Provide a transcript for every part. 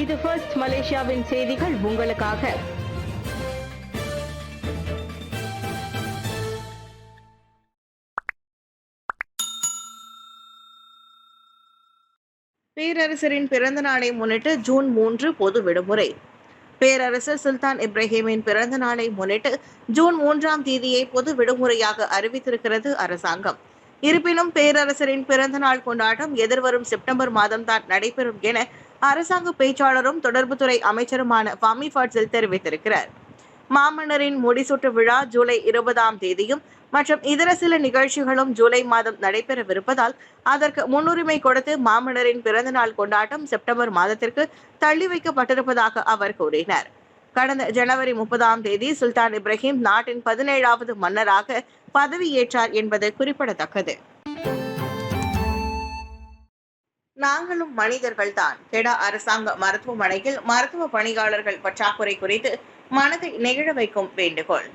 இது ஃபர்ஸ்ட் மலேசியாவின் செய்திகள் உங்களுக்காக. பேரரசரின் பிறந்த நாளை முன்னிட்டு ஜூன் 3 பொது விடுமுறை. பேரரசர் சுல்தான் இப்ராஹிமின் பிறந்த நாளை முன்னிட்டு ஜூன் 3ஆம் தேதியை பொது விடுமுறையாக அறிவித்திருக்கிறது அரசாங்கம். இருப்பினும் பேரரசரின் பிறந்த நாள் கொண்டாட்டம் எதிர்வரும் செப்டம்பர் மாதம்தான் நடைபெறும் என அரசாங்க பேச்சாளரும் தொடர்புத்துறை அமைச்சருமான ஃபமி ஃபட்சில் தெரிவித்திருக்கிறார். மாமன்னரின் முடிசூட்டு விழா ஜூலை 20ஆம் தேதியும் மற்றும் இதர சில நிகழ்ச்சிகளும் ஜூலை மாதம் நடைபெறவிருப்பதால் அதற்கு முன்னுரிமை கொடுத்து மாமன்னரின் பிறந்தநாள் கொண்டாட்டம் செப்டம்பர் மாதத்திற்கு தள்ளி வைக்கப்பட்டிருப்பதாக அவர் கூறினார். கடந்த ஜனவரி 30ஆம் தேதி சுல்தான் இப்ராஹிம் நாட்டின் 17வது மன்னராக பதவியேற்றார் என்பது குறிப்பிடத்தக்கது. நாங்களும் மனிதர்கள்தான். கெடா அரசாங்க மருத்துவமனையில் மருத்துவ பணியாளர்கள் பற்றாக்குறை குறித்து மனதை நெகிழ வைக்கும் வேண்டுகோள்.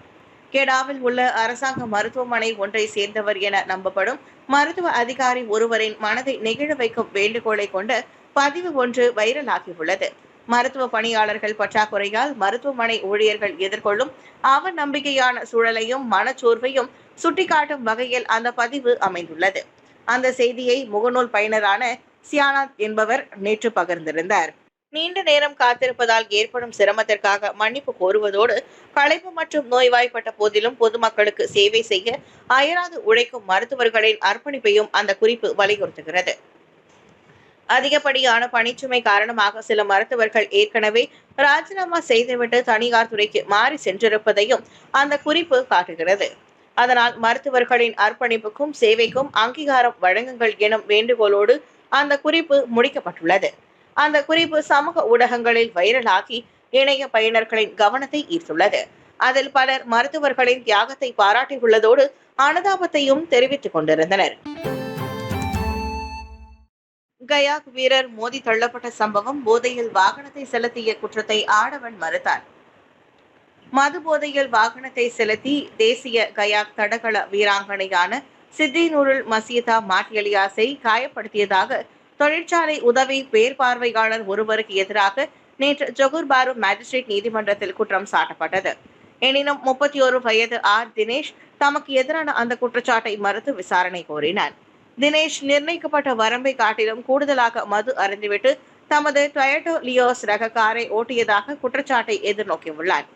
கெடாவில் உள்ள அரசாங்க மருத்துவமனை ஒன்றை சேர்ந்தவர் என நம்பப்படும் மருத்துவ அதிகாரி ஒருவரின் மனதை நெகிழ வைக்கும் வேண்டுகோளை கொண்ட பதிவு ஒன்று வைரலாகியுள்ளது. மருத்துவ பணியாளர்கள் பற்றாக்குறையால் மருத்துவமனை ஊழியர்கள் எதிர்கொள்ளும் அவநம்பிக்கையான சூழலையும் மனச்சோர்வையும் சுட்டிக்காட்டும் வகையில் அந்த பதிவு அமைந்துள்ளது. அந்த செய்தியை முகநூல் பயனரான சியானாத் என்பவர் நேற்று பகிர்ந்திருந்தார். நீண்ட நேரம் காத்திருப்பதால் ஏற்படும் சிரமத்திற்காக மன்னிப்பு கோருவதோடு களைப்பு மற்றும் நோய்வாய்ப்பட்ட போதிலும் பொதுமக்களுக்கு சேவை செய்ய அயராது உழைக்கும் மருத்துவர்களின் அர்ப்பணிப்பையும் அந்த குறிப்பு வலியுறுத்துகிறது. அதிகப்படியான பணிச்சுமை காரணமாக சில மருத்துவர்கள் ஏற்கனவே ராஜினாமா செய்துவிட்டு தனியார் துறைக்கு மாறி சென்றிருப்பதையும் அந்த குறிப்பு காட்டுகிறது. அதனால் மருத்துவர்களின் அர்ப்பணிப்புக்கும் சேவைக்கும் அங்கீகாரம் வழங்குங்கள் எனும் வேண்டுகோளோடு அந்த குறிப்பு முடிக்கப்பட்டுள்ளது. அந்த குறிப்பு சமூக ஊடகங்களில் வைரலாகி இணைய பயனர்களின் கவனத்தை ஈர்த்துள்ளது. அதில் பலர் மருத்துவர்களின் தியாகத்தை பாராட்டியுள்ளதோடு அனுதாபத்தையும் தெரிவித்துக் கொண்டிருந்தனர். கயாக் வீரர் மோதி தள்ளப்பட்ட சம்பவம். போதையில் வாகனத்தை செலுத்திய குற்றத்தை ஆடவன் மறுத்தார். மது போதையில் வாகனத்தை செலுத்தி தேசிய கயாக் தடகள வீராங்கனையான சித்தி நூருல் மசீதா மாட்டியலியாஸை காயப்படுத்தியதாக தொழிற்சாலை உதவி பேர்பார்வையாளர் ஒருவருக்கு எதிராக நேற்று ஜொகூர் பாரு மேஜிஸ்ட்ரேட் நீதிமன்றத்தில் குற்றம் சாட்டப்பட்டது. எனினும் 31 வயது தினேஷ் தமக்கு எதிரான அந்த குற்றச்சாட்டை மறுத்து விசாரணை கோரினார். தினேஷ் நிர்ணயிக்கப்பட்ட வரம்பை காட்டிலும் கூடுதலாக மது அருந்திவிட்டு தமது டொயோட்டோ லியோஸ் ரக காரை ஓட்டியதாக குற்றச்சாட்டை எதிர்நோக்கியுள்ளார்.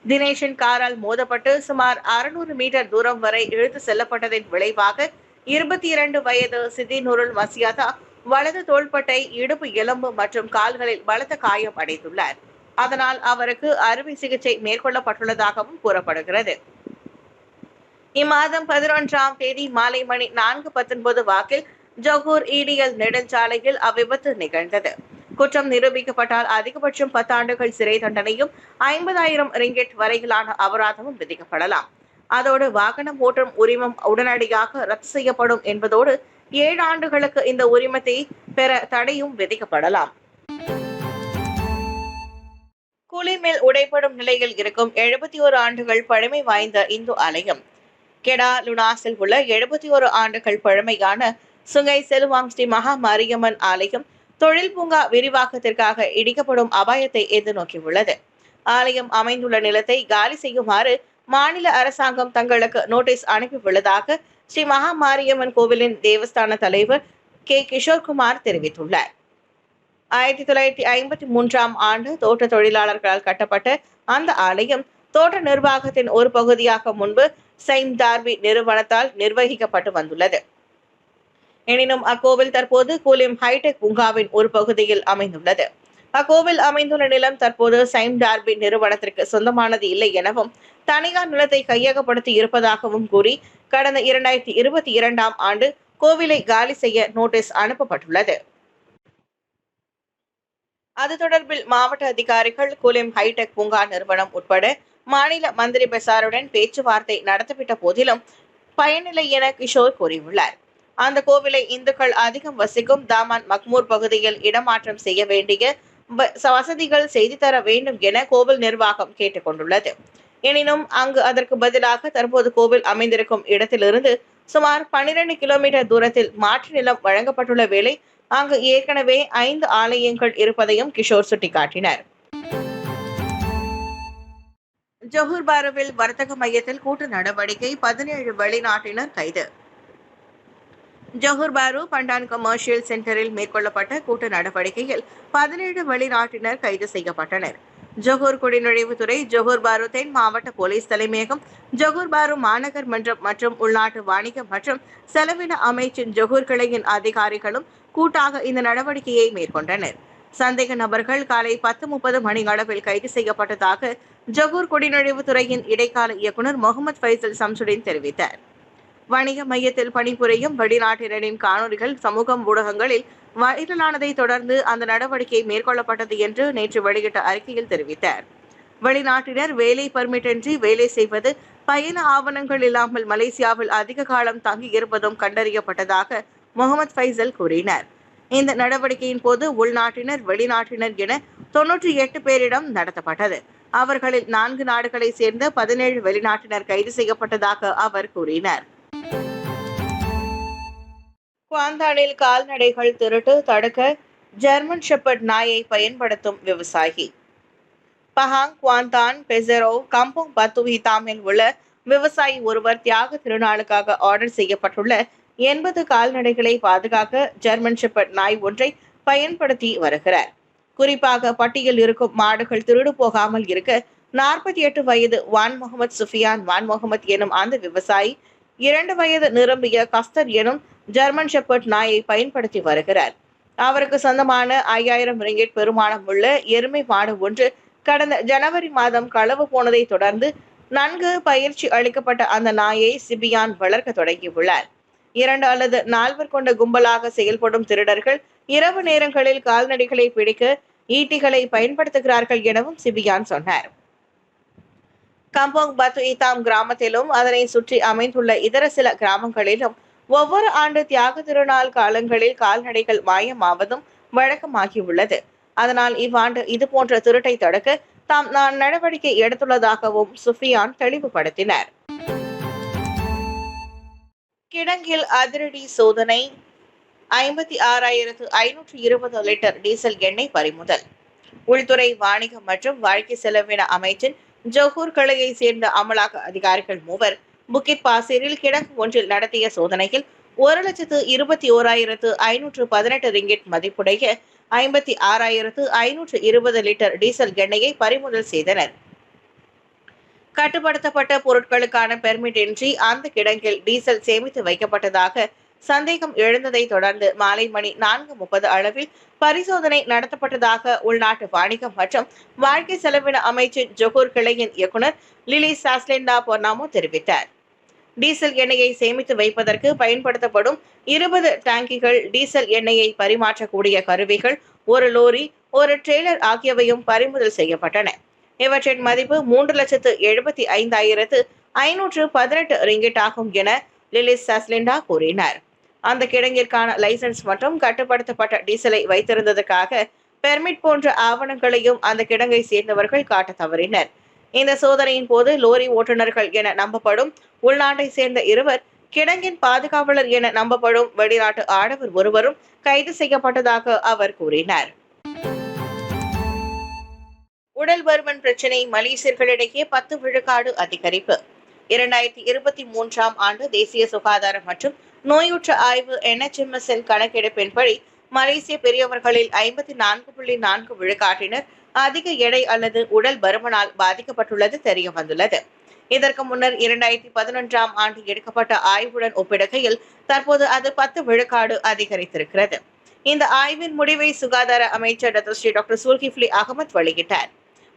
தினேஷின் காரால் மோதப்பட்டு சுமார் 600 மீட்டர் தூரம் வரை இழுத்து செல்லப்பட்டதின் விளைவாக 22 வயது சித்தி நூருல் மசியாதா வலது தோள்பட்டை, இடுப்பு எலும்பு மற்றும் கால்களில் பலத்த காயம் அடைந்துள்ளார். அதனால் அவருக்கு அறுவை சிகிச்சை மேற்கொள்ளப்பட்டுள்ளதாகவும் கூறப்படுகிறது. இம்மாதம் 11ஆம் தேதி மாலை மணி 4:19 வாக்கில் ஜொகூர் ஈடிஎல் நெடுஞ்சாலையில் அவ்விபத்து நிகழ்ந்தது. குற்றம் நிரூபிக்கப்பட்டால் அதிகபட்சம் 10 ஆண்டுகள் சிறை தண்டனையும் 50,000 ரிங்கெட் வரையிலான அபராதமும் விதிக்கப்படலாம். அதோடு வாகனம் ஓட்டும் உரிமம் உடனடியாக ரத்து செய்யப்படும் என்பதோடு 7 ஆண்டுகளுக்கு இந்த உரிமத்தை பெற தடையும் விதிக்கப்படலாம். குளிர் மேல் உடைப்படும் நிலையில் இருக்கும் 71 ஆண்டுகள் பழமை வாய்ந்த இந்து ஆலயம். கெடா லுனாஸில் உள்ள 71 ஆண்டுகள் பழமையான சுங்கை செலுவாங் ஸ்ரீ மகா மாரியம்மன் ஆலயம் தொழில் பூங்கா விரிவாக்கத்திற்காக இடிக்கப்படும் அபாயத்தை எதிர்நோக்கியுள்ளது. ஆலயம் அமைந்துள்ள நிலத்தை காலி செய்யுமாறு மாநில அரசாங்கம் தங்களுக்கு நோட்டீஸ் அனுப்பியுள்ளதாக ஸ்ரீ மகா மாரியம்மன் கோவிலின் தேவஸ்தான தலைவர் கிஷோர்குமார் தெரிவித்துள்ளார். 1953ஆம் ஆண்டு தோட்ட தொழிலாளர்களால் கட்டப்பட்ட அந்த ஆலயம் தோட்ட நிர்வாகத்தின் ஒரு பகுதியாக முன்பு சைம் டார்பி நிறுவனத்தால் நிர்வகிக்கப்பட்டு வந்துள்ளது. எனினும் அக்கோவில் தற்போது கூலிம் ஹைடெக் பூங்காவின் ஒரு பகுதியில் அமைந்துள்ளது. அக்கோவில் அமைந்துள்ள நிலம் தற்போது சைம் டார்பி நிறுவனத்திற்கு சொந்தமானது இல்லை எனவும் தனியார் நிலத்தை கையகப்படுத்தி இருப்பதாகவும் கூறி கடந்த 2022ஆம் ஆண்டு கோவிலை காலி செய்ய நோட்டீஸ் அனுப்பப்பட்டுள்ளது. அது தொடர்பில் மாவட்ட அதிகாரிகள் கூலிம் ஹைடெக் பூங்கா நிறுவனம் உட்பட மாநில மந்திரி பெசாருடன் பேச்சுவார்த்தை நடத்தப்பட்ட போதிலும் பயனில்லை என கிஷோர் கூறியுள்ளார். அந்த கோவிலை இந்துக்கள் அதிகம் வசிக்கும் தாமான் மக்மூர் பகுதியில் இடமாற்றம் செய்ய வேண்டிய வசதிகள் செய்து தர வேண்டும் என கோவில் நிர்வாகம் கேட்டுக் கொண்டுள்ளது. எனினும் அங்கு அதற்கு பதிலாக தற்போது கோவில் அமைந்திருக்கும் இடத்திலிருந்து சுமார் 12 கிலோமீட்டர் தூரத்தில் மாற்று நிலம் வழங்கப்பட்டுள்ள வேளை அங்கு ஏற்கனவே 5 ஆலயங்கள் இருப்பதையும் கிஷோர் சுட்டிக்காட்டினார். ஜொஹூர் பாருவில் வர்த்தக மையத்தில் கூட்டு நடவடிக்கை, 17 வெளிநாட்டினர் கைது. ஜொஹூர் பாரு பண்டான் கமர்ஷியல் சென்டரில் மேற்கொள்ளப்பட்ட கூட்டு நடவடிக்கையில் 17 வெளிநாட்டினர் கைது செய்யப்பட்டனர். ஜொஹூர் குடிநுழைவுத்துறை, ஜொஹூர் பாரு தென் மாவட்ட போலீஸ் தலைமையகம், ஜொஹூர் பாரு மாநகர் மன்றம் மற்றும் உள்நாட்டு வாணிகம் மற்றும் செலவின அமைச்சின் ஜொஹூர் கிளையின் அதிகாரிகளும் கூட்டாக இந்த நடவடிக்கையை மேற்கொண்டனர். சந்தேக நபர்கள் காலை 10:30 மணி அளவில் கைது செய்யப்பட்டதாக ஜொஹூர் குடிநுழைவுத்துறையின் இடைக்கால இயக்குநர் முகமது ஃபைசல் சம்சுடின் தெரிவித்தார். வணிக மையத்தில் பணிபுரியும் வெளிநாட்டினரின் காணொலிகள் சமூக ஊடகங்களில் வைரலானதை தொடர்ந்து அந்த நடவடிக்கை மேற்கொள்ளப்பட்டது என்று நேற்று வெளியிட்ட அறிக்கையில் தெரிவித்தார். வெளிநாட்டினர் வேலை பர்மிட்டின்றி வேலை செய்வது, பயண ஆவணங்கள் இல்லாமல் மலேசியாவில் அதிக காலம் தங்கியிருப்பதும் கண்டறியப்பட்டதாக முகமது ஃபைசல் கூறினார். இந்த நடவடிக்கையின் போது உள்நாட்டினர், வெளிநாட்டினர் என 98 பேரிடம் நடத்தப்பட்டது. அவர்களில் 4 நாடுகளை சேர்ந்த 17 வெளிநாட்டினர் கைது செய்யப்பட்டதாக அவர் கூறினார். குவாந்தானில் கால்நடைகள் திருட்டு தடுக்க ஜெர்மன் ஷெப்பர்ட் நாயை பயன்படுத்தும் விவசாயி. பஹாங், குவாந்தான், பெசரோ, கம்போங் பத்து ஹிதாமில் உள்ள விவசாயி ஒருவர் தியாக திருநாளுக்காக ஆர்டர் செய்யப்பட்டுள்ள 80 கால்நடைகளை பாதுகாக்க ஜெர்மன் ஷெப்பர்ட் நாய் ஒன்றை பயன்படுத்தி வருகிறார். குறிப்பாக பட்டியில் இருக்கும் மாடுகள் திருடு போகாமல் இருக்க 48 வயது வான் முகமது சுஃபியான் வான் முகமது எனும் அந்த விவசாயி 2 வயது நிரம்பிய கஸ்தர் எனும் ஜெர்மன் ஷெப்பர்ட் நாயை பயன்படுத்தி வருகிறார். அவருக்கு சொந்தமான 5000 ரிங்கெட் பெருமானம் உள்ள எருமை மாடு ஒன்று கடந்த ஜனவரி மாதம் களவு போனதை தொடர்ந்து நன்கு பயிற்சி அளிக்கப்பட்ட அந்த நாயை சிபியான் வளர்க்க தொடங்கியுள்ளார். 2 அல்லது 4 கொண்ட கும்பலாக செயல்படும் திருடர்கள் இரவு நேரங்களில் கால்நடைகளை பிடிக்க ஈட்டிகளை பயன்படுத்துகிறார்கள் எனவும் சிபியான் சொன்னார். கம்போங் பத்து இத்தாம் கிராமத்திலும் அதனை சுற்றி அமைந்துள்ள இதர சில கிராமங்களிலும் ஒவ்வொரு ஆண்டு தியாக திருநாள் காலங்களில் கால்நடைகள் மாயமாவதும் வழக்கமாகியுள்ளது. அதனால் இவ்வாண்டு இதுபோன்ற திருட்டை தடுக்க தாம் நடவடிக்கை எடுத்துள்ளதாகவும் சுஃபியான் தெளிவுபடுத்தினார். கிடங்கில் அதிரடி சோதனை, 56,520 லிட்டர் டீசல் எண்ணெய் பறிமுதல். உள்துறை வாணிகம் மற்றும் வாழ்க்கை செலவின அமைச்சின் ஜொஹூர் கிளையை சேர்ந்த அமலாக்க அதிகாரிகள் 3 புக்கிட் பாசிரில் கிடங்கு ஒன்றில் நடத்திய சோதனையில் 1,21,518 ரிங்கெட் மதிப்புடைய 56,520 லிட்டர் டீசல் எண்ணெயை பறிமுதல் செய்தனர். கட்டுப்படுத்தப்பட்ட பொருட்களுக்கான பெர்மிட் இன்றி அந்த கிடங்கில் டீசல் சேமித்து வைக்கப்பட்டதாக சந்தேகம் எழுந்ததை தொடர்ந்து மாலை மணி 4:30 அளவில் பரிசோதனை நடத்தப்பட்டதாக உள்நாட்டு வாணிகம் மற்றும் வாழ்க்கை செலவின அமைச்சின் ஜொஹூர் கிளையின் இயக்குநர் லிலி சாஸ்லெண்டா பொர்னாமோ தெரிவித்தார். டீசல் எண்ணெயை சேமித்து வைப்பதற்கு பயன்படுத்தப்படும் 20 டாங்கிகள், டீசல் எண்ணெயை பரிமாற்றக்கூடிய கருவிகள், 1 லோரி, 1 ட்ரெய்லர் ஆகியவையும் பறிமுதல் செய்யப்பட்டன. இவற்றின் மதிப்பு 3,75,518 ரிங்கெட் ஆகும் என லிலிஸ் சாஸ்லிண்டா கூறினார். அந்த கிடங்கிற்கான லைசன்ஸ் மற்றும் கட்டுப்படுத்தப்பட்ட டீசலை வைத்திருந்ததற்காக பெர்மிட் போன்ற ஆவணங்களையும் அந்த கிடங்கை சேர்ந்தவர்கள் காட்ட தவறினர். இந்த சோதனையின் போது லோரி ஓட்டுநர்கள் என நம்பப்படும் உள்நாட்டை சேர்ந்த 2, கிடங்கின் பாதுகாவலர் என நம்பப்படும் வெளிநாட்டு ஆடவர் ஒருவரும் கைது செய்யப்பட்டதாக அவர் கூறினார். உடல் பருமன் பிரச்சினை, மலேசியர்களிடையே 10 விழுக்காடு அதிகரிப்பு. 2023ஆம் ஆண்டு தேசிய சுகாதாரம் மற்றும் நோயுற்ற ஆய்வு NHMS-இன் கணக்கெடுப்பின்படி மலேசிய பெரியவர்களில் 54.4 விழுக்காட்டினர் அதிக எடை அல்லது உடல் பருமனால் பாதிக்கப்பட்டுள்ளது தெரிய வந்துள்ளது. இதற்கு முன்னர் 2011ஆம் ஆண்டு எடுக்கப்பட்ட ஆய்வுடன் ஒப்பிடுகையில் தற்போது அது 10 விழுக்காடு அதிகரித்திருக்கிறது. இந்த ஆய்வின் முடிவை சுகாதார அமைச்சர் டாக்டர் சுல்கிஃப்லி அகமது வெளியிட்டார்.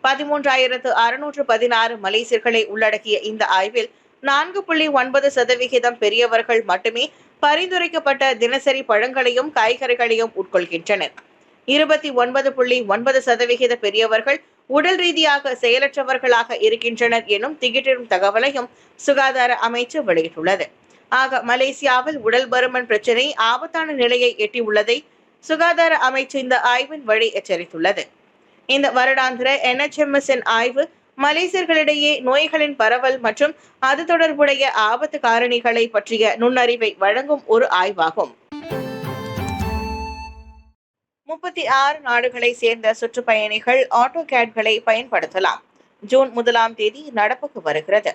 13,616 மலேசியர்களை உள்ளடக்கிய இந்த ஆய்வில் 4.9% பெரியவர்கள் மட்டுமே பரிந்துரைக்கப்பட்ட தினசரி பழங்களையும் காய்கறிகளையும் உட்கொள்கின்றனர். 29.9% பெரியவர்கள் உடல் ரீதியாக செயலற்றவர்களாக இருக்கின்றனர் எனும் திகிட்டிடும் தகவலையும் சுகாதார அமைச்சு வெளியிட்டுள்ளது. ஆக மலேசியாவில் உடல் பருமன் பிரச்சினை ஆபத்தான நிலையை எட்டியுள்ளதை சுகாதார அமைச்சு இந்த ஆய்வின் வழி எச்சரித்துள்ளது. இந்த வருடாந்திர NHMS-இன் ஆய்வு மலேசியர்களிடையே நோய்களின் பரவல் மற்றும் அது தொடர்புடைய ஆபத்து காரணிகளை பற்றிய நுண்ணறிவை வழங்கும் ஒரு ஆய்வாகும். 36 நாடுகளை சேர்ந்த சுற்றுப்பயணிகள் ஆட்டோகேட்களை பயன்படுத்தலாம். ஜூன் 1ஆம் தேதி நடப்புக்கு வருகிறது.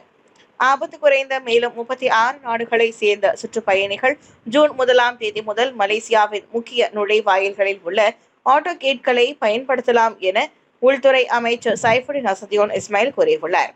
ஆபத்து குறைந்த மேலும் 36 நாடுகளை சேர்ந்த சுற்றுப்பயணிகள் ஜூன் 1ஆம் தேதி முதல் மலேசியாவின் முக்கிய நுழைவாயில்களில் உள்ள ஆட்டோகேட்களை பயன்படுத்தலாம் என உள்துறை அமைச்சர் சைஃபுடின் அசதியோன் இஸ்மாயில் கூறியுள்ளார்.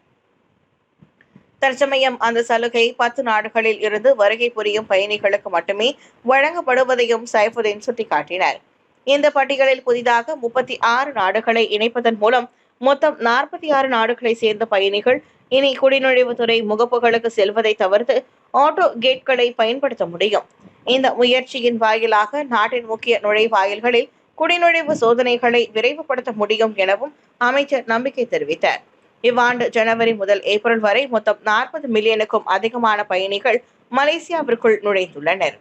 தற்சமயம் அந்த சலுகை 10 நாடுகளில் இருந்து வருகை புரியும் பயணிகளுக்கு மட்டுமே வழங்கப்படுவதையும் சைஃபுடின் சுட்டிக்காட்டினார். இந்த பட்டியலில் புதிதாக 36 நாடுகளை இணைப்பதன் மூலம் மொத்தம் 46 நாடுகளை சேர்ந்த பயணிகள் இனி குடிநுழைவுத்துறை முகப்புகளுக்கு செல்வதை தவிர்த்து ஆட்டோ கேட்களை பயன்படுத்த முடியும். இந்த முயற்சியின் வாயிலாக நாட்டின் முக்கிய நுழைவாயில்களில் குடிநுழைவு சோதனைகளை விரைவுபடுத்த முடியும் எனவும் அமைச்சர் நம்பிக்கை தெரிவித்தார். இவ்வாண்டு ஜனவரி முதல் ஏப்ரல் வரை மொத்தம் 40 மில்லியனுக்கும் அதிகமான பயணிகள் மலேசியாவிற்குள் நுழைந்துள்ளனர்.